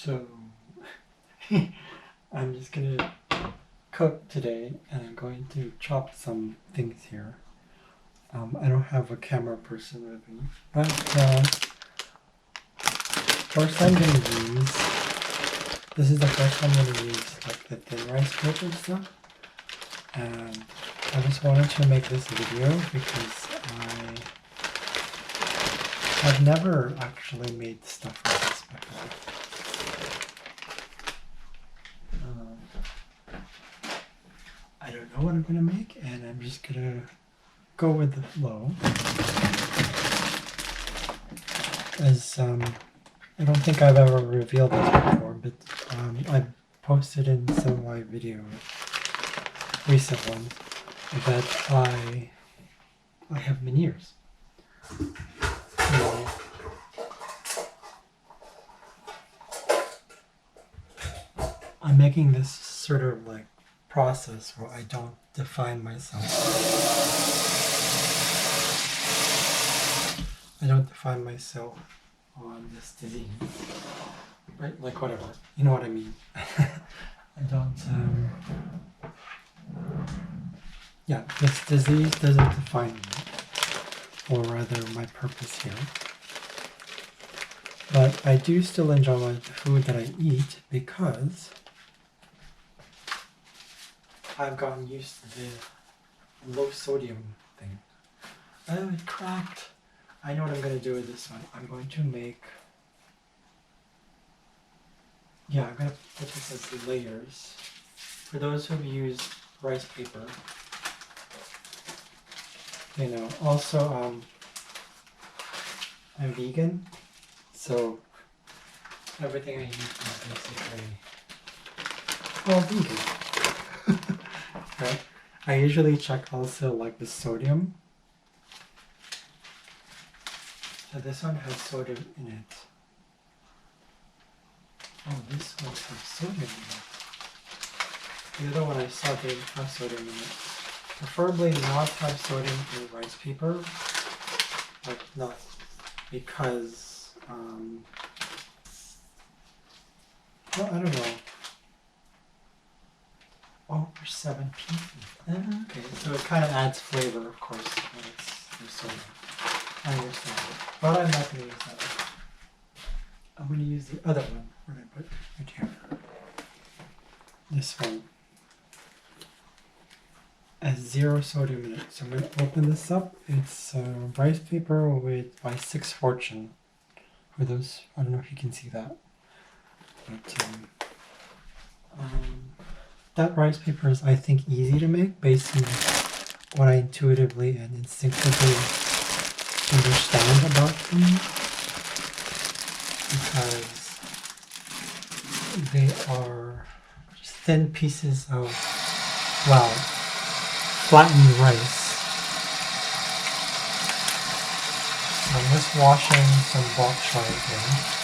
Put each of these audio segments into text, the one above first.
So I'm just gonna cook today, and I'm going to chop some things here. I don't have a camera person with me, but first I'm gonna use. This is the first time I'm gonna use like the thin rice paper stuff, and I just wanted to make this video because I've never actually made stuff like this before. I don't know what I'm gonna make, and I'm just gonna go with the flow. As I don't think I've ever revealed this before, but I posted in some of my videos, recent ones, that I have Menieres. So, I'm making this sort of like process where I don't define myself. I don't define myself on this disease, right? Like whatever, you know what I mean. I don't. Yeah, this disease doesn't define me, or rather, my purpose here. But I do still enjoy the food that I eat because I've gotten used to the low sodium thing. Oh, it cracked. I know what I'm going to do with this one. I'm going to make... Yeah, I'm going to put this as layers. For those who've used rice paper, you know, also I'm vegan, so everything I use is basically all vegan. Right? I usually check also like the sodium. So this one has sodium in it. Oh, this one has sodium in it. The other one I saw didn't have sodium in it. Preferably not have sodium in rice paper. Like not because, well, I don't know. Oh, for 7 pieces. Okay, so it kind of adds flavor, of course, when there's sodium. I understand it, but I'm not going to use that one. I'm going to use the other one. Where did I put it? Right here. This one has 0 sodium in it. So I'm going to open this up. It's rice paper by 6 Fortune. For those, I don't know if you can see that. But that rice paper is, I think, easy to make based on what I intuitively and instinctively understand about them, because they are just thin pieces of, well, flattened rice. So I'm just washing some bok choy here.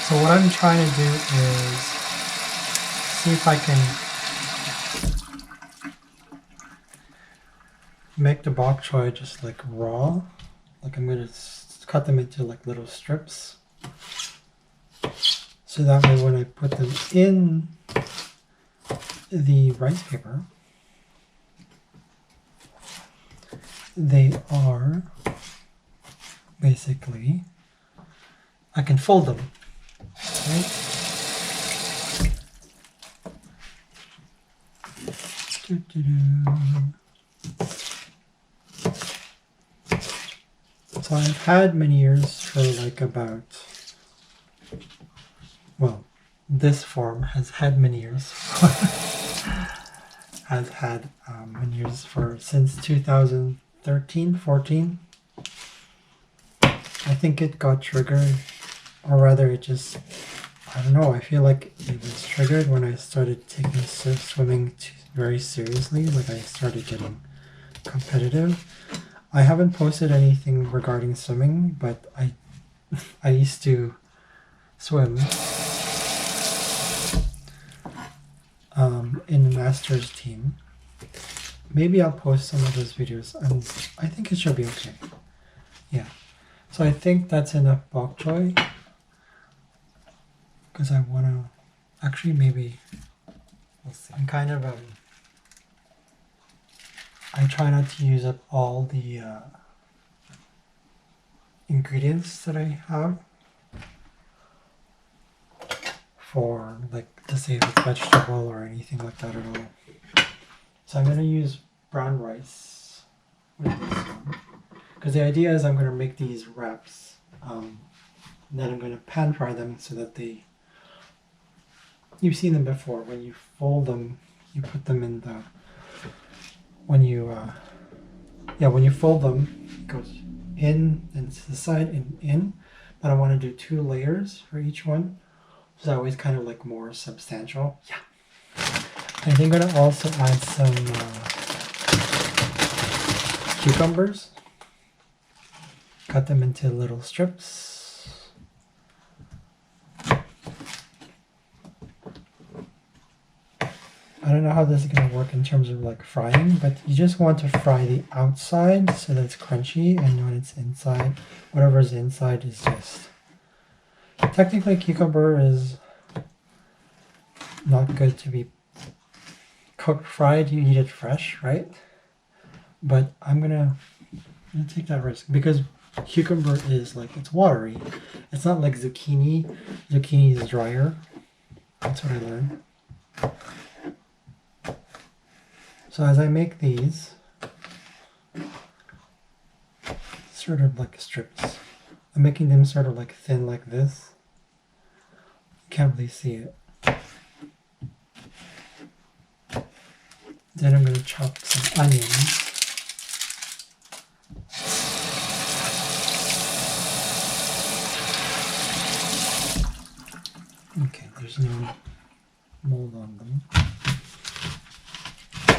So what I'm trying to do is see if I can make the bok choy just like raw. Like I'm going to cut them into like little strips. So that way when I put them in the rice paper, they are basically, I can fold them. Right? So I've had Menieres for like about, well, this form has had Menieres. Has had Menieres for since 2013, 14. I think it got triggered, or rather it just, I don't know, I feel like it was triggered when I started taking swimming very seriously. Like I started getting competitive. I haven't posted anything regarding swimming, but I used to swim in the masters team. maybe I'll post some of those videos, and I think it should be okay. Yeah. So I think that's enough bok choy, because I want to actually maybe we'll see. I'm kind of I try not to use up all the ingredients that I have for like to save it's vegetable or anything like that at all. So I'm going to use brown rice with this one, because the idea is I'm going to make these wraps, and then I'm going to pan fry them so that you've seen them before. When you fold them, you put them in the when you fold them, it goes in and to the side and in. But I want to do 2 layers for each one, so that way it's kind of like more substantial. Yeah. I think I'm gonna also add some cucumbers. Cut them into little strips. I don't know how this is going to work in terms of like frying, but you just want to fry the outside so that it's crunchy, and when it's inside, whatever's inside is just... Technically, cucumber is not good to be cooked fried. You eat it fresh, right? But I'm gonna take that risk, because cucumber is like, it's watery. It's not like zucchini. Zucchini is drier. That's what I learned. So as I make these, sort of like strips, I'm making them sort of like thin like this. You can't really see it. Then I'm going to chop some onions. Okay, there's no mold on them.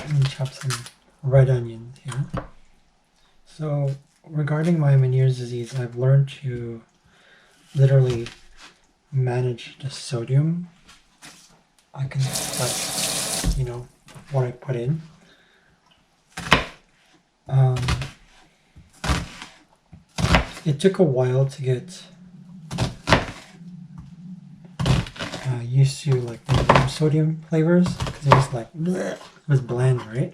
And chop some red onions here. So regarding my Meniere's disease, I've learned to literally manage the sodium. I can select, what I put in. It took a while to get used to like the sodium flavors, because it was like bleh, it was bland, right?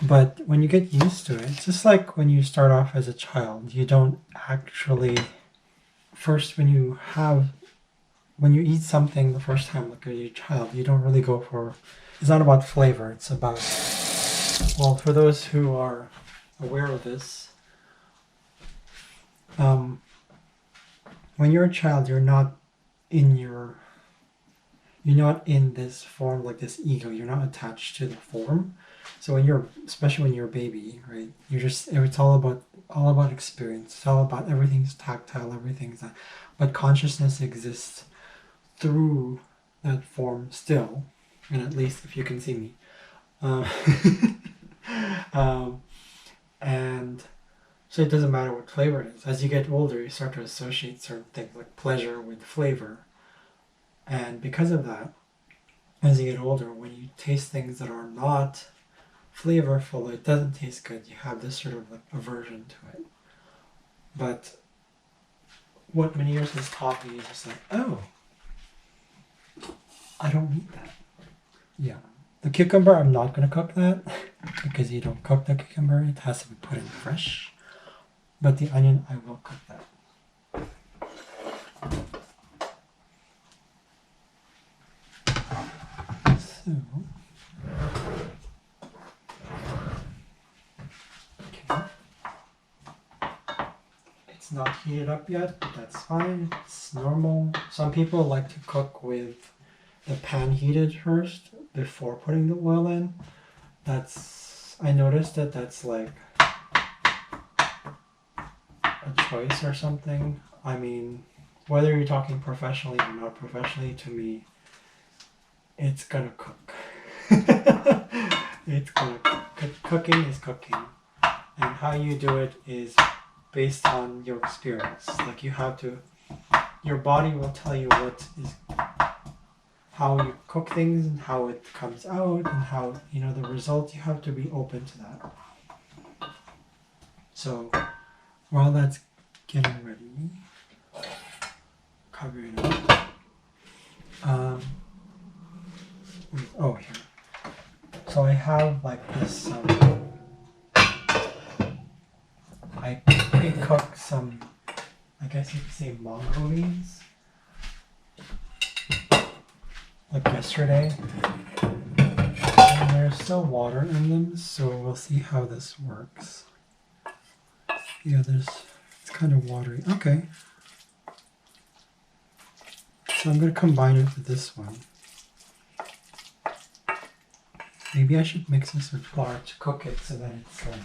But when you get used to it, it's just like when you start off as a child, you don't actually first when you eat something the first time like as a child, you don't really go for, it's not about flavor, it's about, well, for those who are aware of this, when you're a child, you're not in this form, like this ego. You're not attached to the form. So especially when you're a baby, right? It's all about experience. It's all about everything's tactile, everything's that. But consciousness exists through that form still, and at least if you can see me. And so it doesn't matter what flavor it is. As you get older, you start to associate certain things like pleasure with flavor. And because of that, as you get older, when you taste things that are not flavorful, it doesn't taste good. You have this sort of like aversion to it. But what Meniere's has taught me is just like, oh, I don't need that. Yeah. The cucumber, I'm not going to cook that because you don't cook the cucumber. It has to be put in fresh. But the onion, I will cook that. So, okay. It's not heated up yet, but that's fine. It's normal. Some people like to cook with the pan heated first before putting the oil in. I noticed that's like a choice or something. I mean, whether you're talking professionally or not professionally, to me, it's gonna cook. It's gonna cook. Cooking is cooking. And how you do it is based on your experience. Like your body will tell you what is how you cook things and how it comes out and how, you know, the result, you have to be open to that. So while that's getting ready, cover it up. Oh, here. So I have like this, I pre-cooked some, I guess you could say mango beans, like yesterday. And there's still water in them, so we'll see how this works. Yeah, it's kind of watery. Okay. So I'm going to combine it with this one. Maybe I should mix this with flour to cook it so that it's like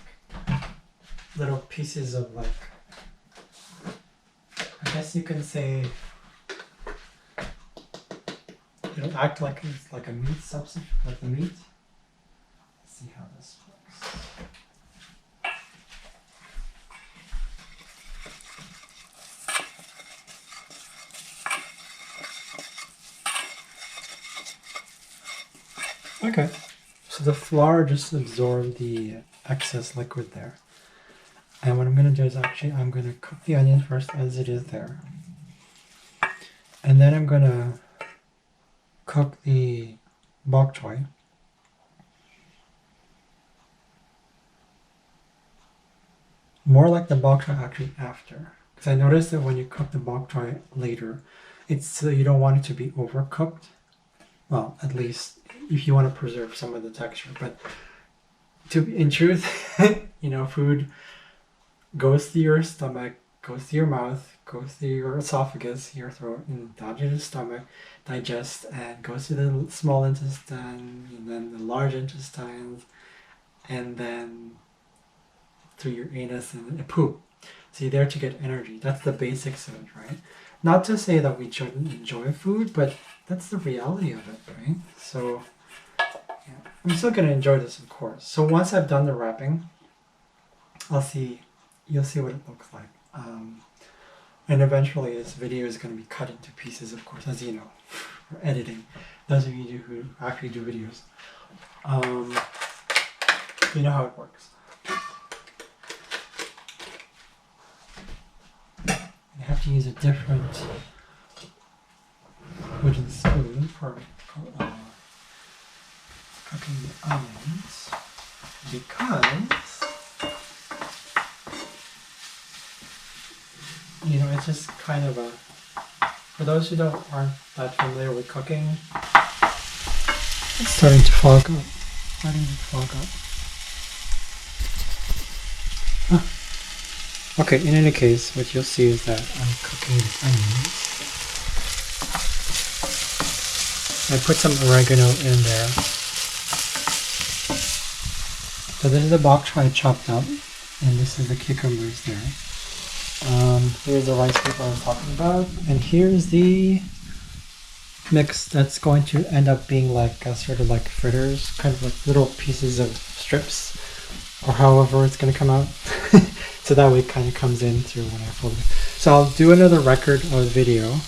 little pieces of like, I guess you can say, it'll act like it's like a meat substitute, like the meat. Let's see how this works. Okay, so the flour just absorbed the excess liquid there. And what I'm going to do is actually, I'm going to cook the onion first as it is there. And then I'm going to cook the bok choy. More like the bok choy actually after. Because I noticed that when you cook the bok choy later, it's you don't want it to be overcooked. Well, at least if you want to preserve some of the texture. But in truth, you know, food goes through your stomach, goes through your mouth, goes through your esophagus, your throat, and down to the stomach, digests, and goes to the small intestine, and then the large intestines, and then through your anus and poop. So you're there to get energy. That's the basics of it, right? Not to say that we shouldn't enjoy food, but that's the reality of it, right? So yeah, I'm still going to enjoy this, of course. So once I've done the wrapping, you'll see what it looks like. And eventually this video is going to be cut into pieces, of course, as you know, for editing. Those of you who actually do videos, you know how it works. You have to use a different wooden spoon for cooking the onions, because you know, it's just kind of a, for those who aren't that familiar with cooking, it's starting to fog up. Huh. Okay, in any case, what you'll see is that I'm cooking the onions. I put some oregano in there. So this is the bok choy chopped up, and this is the cucumbers there. Here's the rice paper I was talking about, and here's the mix that's going to end up being like a sort of like fritters, kind of like little pieces of strips, or however it's going to come out. So that way it kind of comes in through when I fold it. So I'll do another record of video